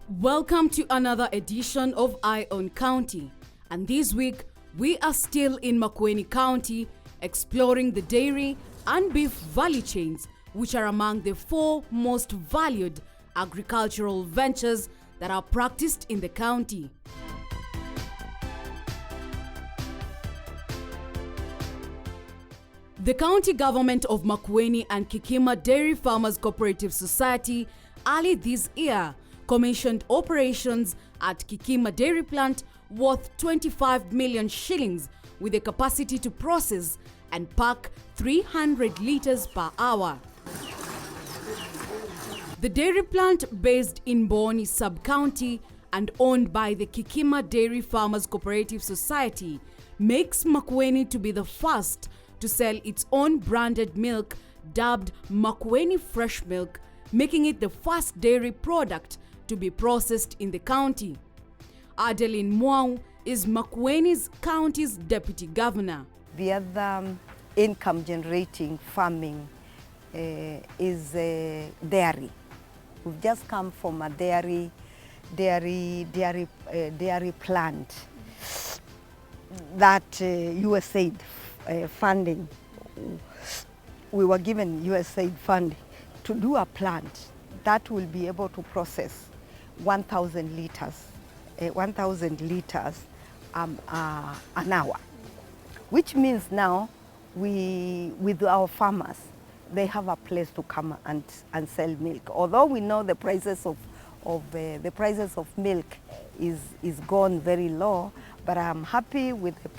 Welcome to another edition of Eye on County, and this week we are still in Makueni County exploring the dairy and beef value chains, which are among the 4 most valued agricultural ventures that are practiced in the county. The county government of Makueni and Kikima Dairy Farmers Cooperative Society early this year commissioned operations at Kikima Dairy Plant worth 25 million shillings with a capacity to process and pack 300 litres per hour. The dairy plant, based in Boni sub-county and owned by the Kikima Dairy Farmers Cooperative Society, makes Makueni to be the first to sell its own branded milk dubbed Makueni Fresh Milk, making it the first dairy product to be processed in the county. Adeline Mwau is Makueni's county's deputy governor. The other income-generating farming is dairy. We've just come from a dairy plant that USAID funding. We were given USAID funding to do a plant that will be able to process 1,000 liters, 1,000 liters an hour, which means now with our farmers, they have a place to come and sell milk. Although we know the prices of milk is gone very low, but I'm happy with the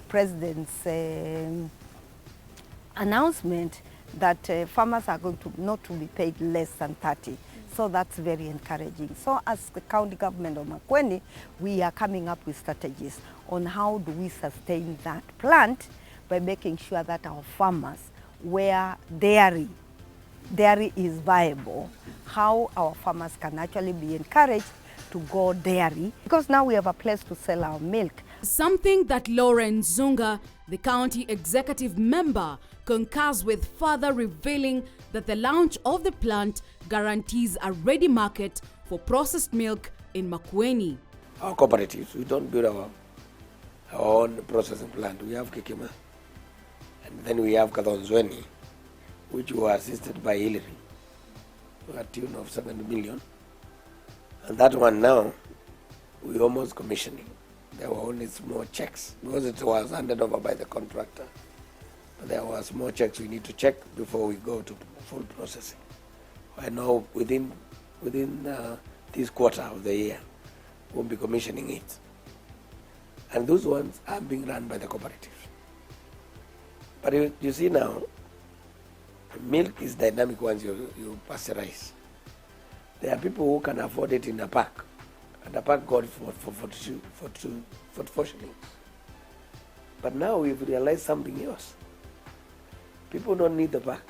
president's announcement that farmers are going to not to be paid less than 30. So that's very encouraging. So as the county government of Makueni, we are coming up with strategies on how do we sustain that plant by making sure that our farmers, where dairy is viable, how our farmers can actually be encouraged to go dairy, because now we have a place to sell our milk. Something that Lauren Zunga, the county executive member, concurs with, further revealing that the launch of the plant guarantees a ready market for processed milk in Makueni. Our cooperatives, we don't build our own processing plant. We have Kikima, and then we have Kadonzweni, which were assisted by Hillary to a tune of 7 million. And that one now, we almost commissioning. There were only small checks because it was handed over by the contractor. But there were small checks we need to check before we go to full processing. I know within this quarter of the year, we'll be commissioning it. And those ones are being run by the cooperative. But you see now, milk is dynamic once you pasteurize. There are people who can afford it in a pack. And a pack got for 4 shillings. But now we've realized something else. People don't need the pack.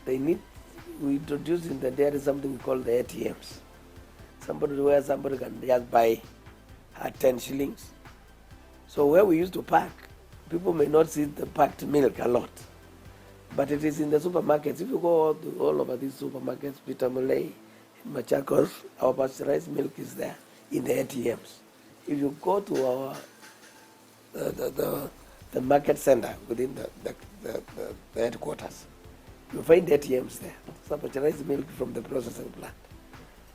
We introduced in the dairy something we call the ATMs. Somebody can just buy at 10 shillings. So where we used to pack, people may not see the packed milk a lot. But it is in the supermarkets. If you go all over these supermarkets, Peter Muley, in Machakos, our pasteurized milk is there in the ATMs. If you go to our the market center within the headquarters, you find ATMs there. So pasteurized milk from the processing plant.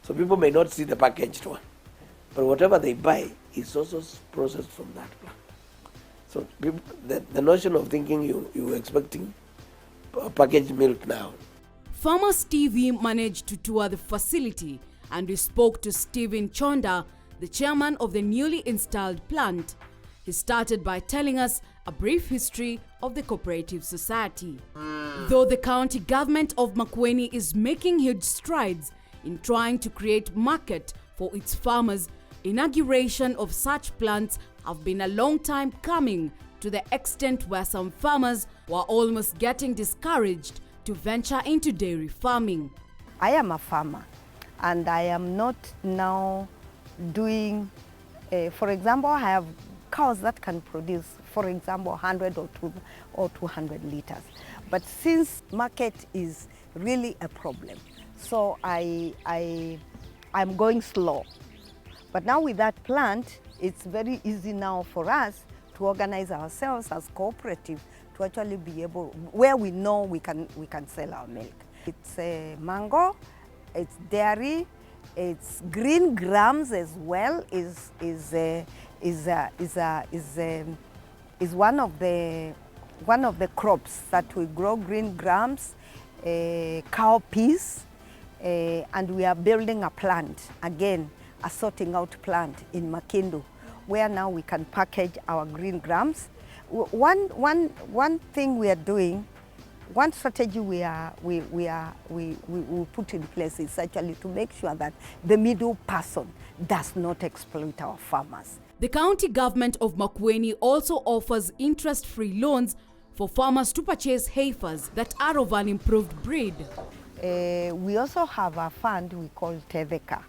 So people may not see the packaged one, but whatever they buy is also processed from that plant. So people, the notion of thinking you're expecting packaged milk now. Farmers TV managed to tour the facility, and we spoke to Stephen Chonda, the chairman of the newly installed plant. He started by telling us a brief history of the cooperative society. Though the county government of Makueni is making huge strides in trying to create market for its farmers, inauguration of such plants have been a long time coming, to the extent where some farmers were almost getting discouraged to venture into dairy farming. I am a farmer, and I am not now doing, for example, I have cows that can produce, for example, 100 or 200 liters. But since market is really a problem, so I I'm going slow. But now with that plant, it's very easy now for us to organize ourselves as cooperative to actually be able, where we know we can sell our milk. It's mango, it's dairy, it's green grams as well. Is one of the crops that we grow. Green grams, cowpeas, and we are building a plant again, a sorting out plant in Makindu, where now we can package our green grams. One thing we are doing, one strategy we put in place is actually to make sure that the middle person does not exploit our farmers. The county government of Makueni also offers interest-free loans for farmers to purchase heifers that are of an improved breed. We also have a fund we call Tetheka,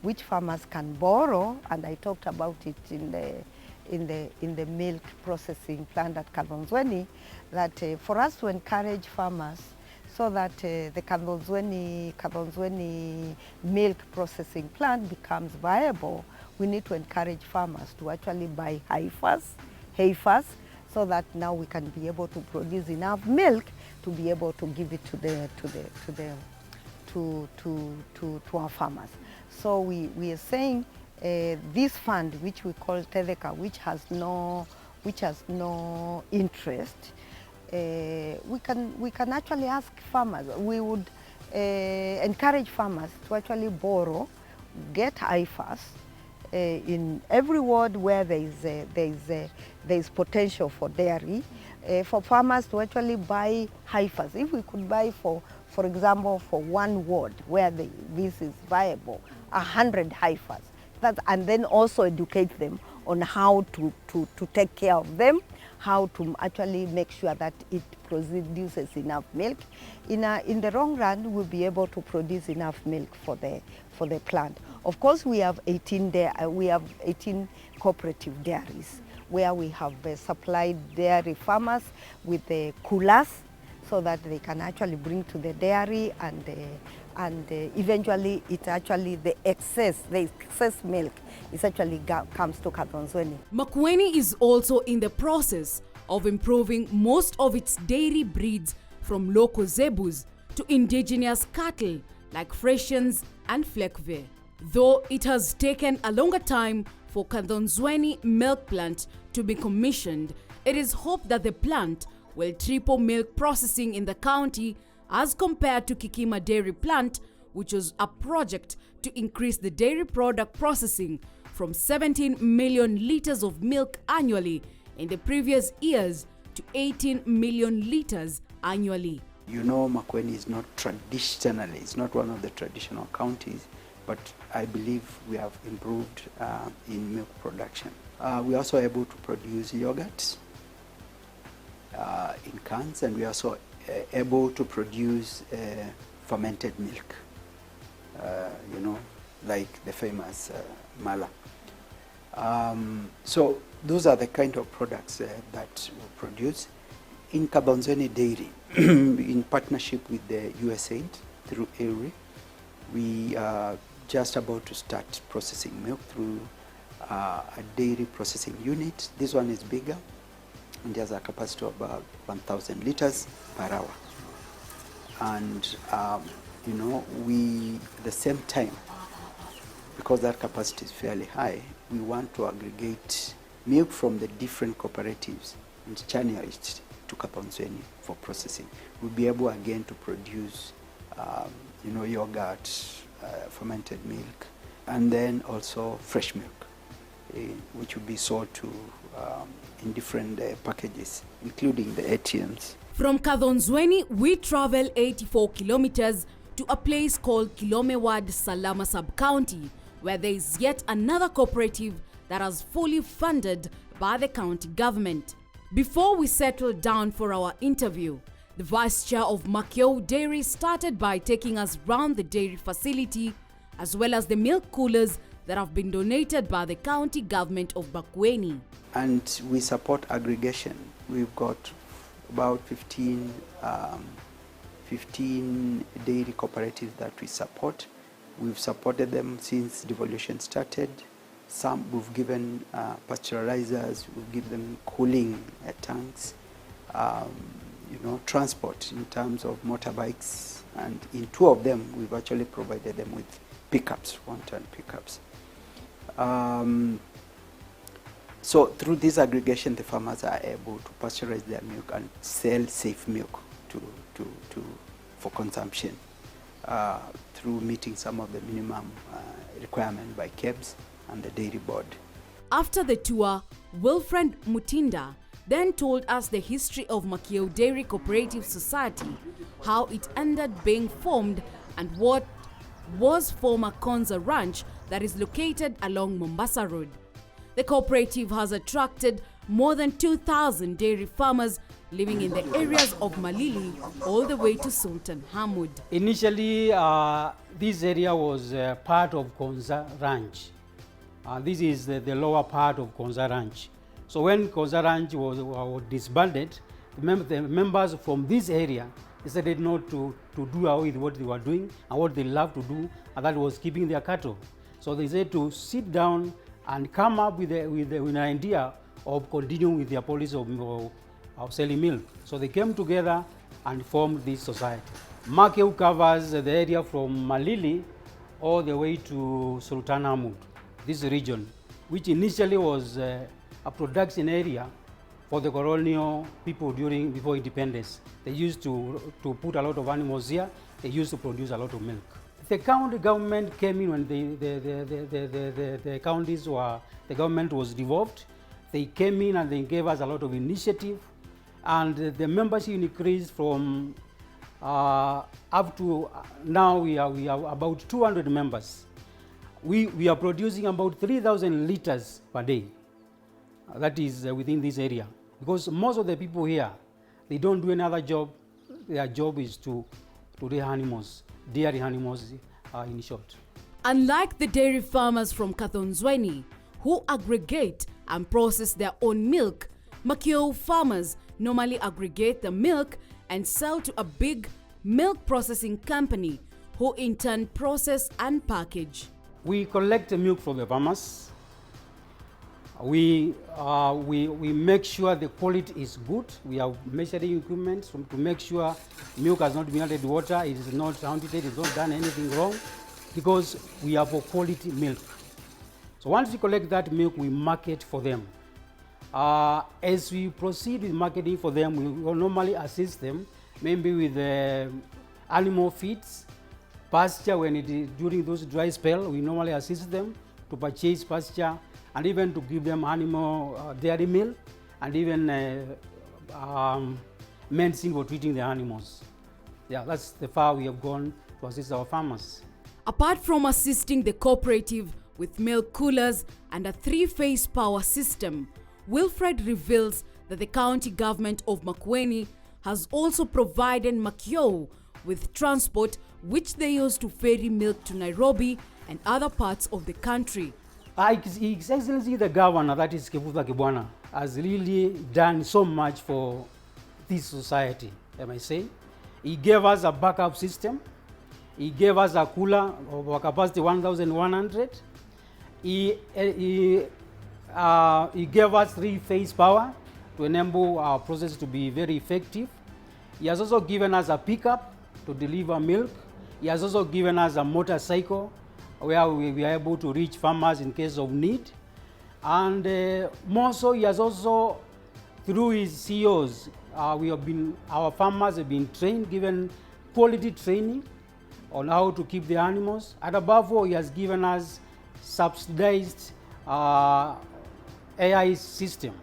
which farmers can borrow, and I talked about it in the milk processing plant at Kadhonzweni, that for us to encourage farmers so that the Kadhonzweni milk processing plant becomes viable, we need to encourage farmers to actually buy heifers, so that now we can be able to produce enough milk to be able to give it to our farmers. So we are saying this fund, which we call Tetheka, which has no interest, we can actually ask farmers. We would encourage farmers to actually borrow, get heifers in every ward where there is potential for dairy, for farmers to actually buy heifers. If we could buy for example, for one ward where this is viable, 100 heifers, and then also educate them on how to take care of them, how to actually make sure that it produces enough milk. In the long run, we'll be able to produce enough milk for the plant. Of course, we have 18 cooperative dairies where we have supplied dairy farmers with the coolers so that they can actually bring to the dairy, and eventually the excess milk is actually comes to Kadhonzweni. Makueni is also in the process of improving most of its dairy breeds from local zebus to indigenous cattle like Frisians and Flekve. Though it has taken a longer time for Kadhonzweni milk plant to be commissioned, it is hoped that the plant will triple milk processing in the county as compared to Kikima dairy plant, which was a project to increase the dairy product processing from 17 million liters of milk annually in the previous years to 18 million liters annually. You know, Makueni is not traditionally, it's not one of the traditional counties, but I believe we have improved in milk production. We are also able to produce yogurt in cans, and we are also able to produce fermented milk, you know, like the famous mala. So those are the kind of products that we produce. In Kadhonzweni Dairy, in partnership with the USAID through EURI, we are just about to start processing milk through a dairy processing unit. This one is bigger and has a capacity of about 1,000 liters per hour. And you know, at the same time, because that capacity is fairly high, we want to aggregate milk from the different cooperatives and channel it to Kadhonzweni for processing. We'll be able again to produce you know, yogurt, fermented milk, and then also fresh milk, which will be sold to in different packages, including the ATMs. From Kadhonzweni, we travel 84 kilometers to a place called Kilomewad Salama Sub-County, where there is yet another cooperative that is fully funded by the county government. Before we settle down for our interview, the Vice Chair of Macchio Dairy started by taking us round the dairy facility as well as the milk coolers that have been donated by the county government of Makueni. And we support aggregation. We've got about 15 dairy cooperatives that we support, We've supported them since devolution started. Some we've given pasteurizers, we've given them cooling tanks, transport in terms of motorbikes, and in 2 of them we've actually provided them with pickups, 1-ton pickups. So through this aggregation, the farmers are able to pasteurize their milk and sell safe milk for consumption through meeting some of the minimum requirement by KEBS and the Dairy Board. After the tour, Wilfred Mutinda then told us the history of Macchio Dairy Cooperative Society, how it ended being formed, and what was former Konza Ranch that is located along Mombasa Road. The cooperative has attracted more than 2,000 dairy farmers living in the areas of Malili all the way to Sultan Hamud. Initially, this area was part of Konza Ranch. This is the lower part of Konza Ranch. So when Konza Ranch was disbanded, the members from this area decided not to do away with what they were doing and what they loved to do, and that was keeping their cattle. So they said to sit down and come up with an idea of continuing with their policy of selling milk. So they came together and formed this society. Macchio covers the area from Malili all the way to Sultan Hamud, this region, which initially was a production area for the colonial people before independence. They used to put a lot of animals here. They used to produce a lot of milk. The county government came in when the government was devolved. They came in and they gave us a lot of initiative, and the membership increased from up to now we are about 200 members. We are producing about 3,000 liters per day. That is within this area, because most of the people here, they don't do any other job. Their job is to rear animals, dairy animals in short. Unlike the dairy farmers from Kathonzweni, who aggregate and process their own milk, Macchio farmers normally aggregate the milk and sell to a big milk processing company, who in turn process and package. We collect the milk from the farmers. We make sure the quality is good. We have measuring equipment to make sure milk has not been added water, it is not tainted, it is not done anything wrong, because we have a quality milk. So once we collect that milk, we market for them. As we proceed with marketing for them, we will normally assist them, maybe with animal feeds, pasture. When it is during those dry spell, we normally assist them to purchase pasture, and even to give them animal dairy meal, and even medicine for treating the animals. Yeah, that's the far we have gone to assist our farmers. Apart from assisting the cooperative with milk coolers and a 3-phase power system, Wilfred reveals that the county government of Makueni has also provided Macchio with transport, which they use to ferry milk to Nairobi and other parts of the country. His Excellency the Governor, that is Kiputha Kibwana, has really done so much for this society, I may say. He gave us a backup system. He gave us a cooler of a capacity 1,100. He gave us 3-phase power to enable our process to be very effective. He has also given us a pickup to deliver milk. He has also given us a motorcycle where we are able to reach farmers in case of need. And more so, he has also, through his CEOs, our farmers have been trained, given quality training on how to keep the animals. And above all, he has given us subsidized AI system.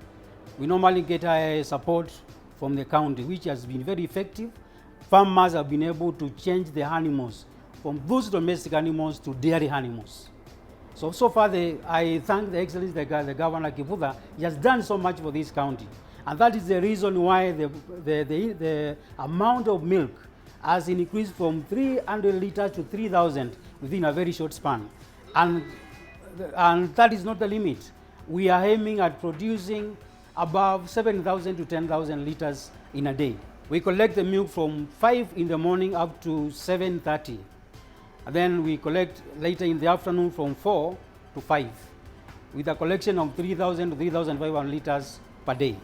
We normally get AI support from the county, which has been very effective. Farmers have been able to change the animals from those domestic animals to dairy animals. So far, I thank the Excellency, the Governor Kiputha. He has done so much for this county. And that is the reason why the amount of milk has increased from 300 liters to 3,000 within a very short span. And that is not the limit. We are aiming at producing above 7,000 to 10,000 liters in a day. We collect the milk from 5 in the morning up to 7:30. And then we collect later in the afternoon from 4 to 5 with a collection of 3,000 to 3,500 liters per day.